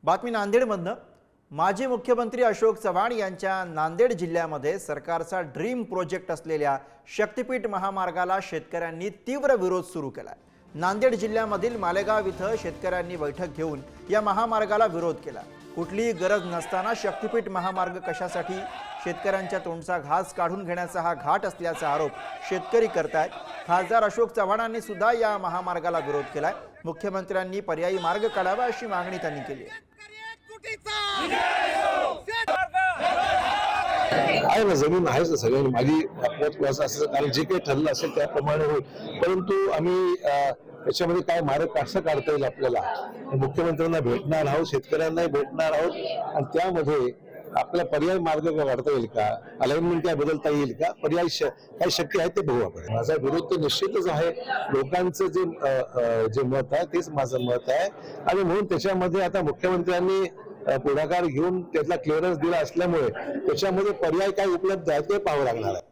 बातमी नांदेडमधनं माजी मुख्यमंत्री अशोक चव्हाण यांच्या नांदेड जिल्ह्यामध्ये सरकारचा ड्रीम प्रोजेक्ट असलेल्या शक्तीपीठ महामार्गाला शेतकऱ्यांनी तीव्र विरोध सुरू केलाय। नांदेड जिल्ह्यामधील मालेगाव इथं शेतकऱ्यांनी बैठक घेऊन या महामार्गाला विरोध केला। कुठलीही गरज नसताना शक्तीपीठ महामार्ग कशासाठी? शेतकऱ्यांच्या तोंडचा घास काढून घेण्याचा हा घाट असल्याचा आरोप शेतकरी करतायत। खासदार अशोक चव्हाणांनी सुद्धा या महामार्गाला विरोध केलाय। मुख्यमंत्र्यांनी पर्यायी मार्ग काढावा अशी मागणी त्यांनी केली आहे। आहे ना, जमीन आहेच ना सगळ्यांनी माझी महत्वाचं असं, कारण जे काही ठरलं असेल त्याप्रमाणे होईल। परंतु आम्ही याच्यामध्ये काय मार्ग कसा काढता येईल आपल्याला, मुख्यमंत्र्यांना भेटणार आहोत, शेतकऱ्यांनाही भेटणार आहोत आणि त्यामध्ये आपल्याला पर्याय मार्ग काढता येईल का, अलाइनमेंट काय बदलता येईल का, पर्याय काय शक्य आहे ते बघू आपण। माझा विरोध तर निश्चितच आहे। लोकांचं जे मत आहे तेच माझं मत आहे आणि म्हणून त्याच्यामध्ये आता मुख्यमंत्र्यांनी पुढाकार घेऊन त्यातला क्लिअरन्स दिला असल्यामुळे त्याच्यामध्ये पर्याय काय उपलब्ध आहे ते पाहावं लागणार आहे।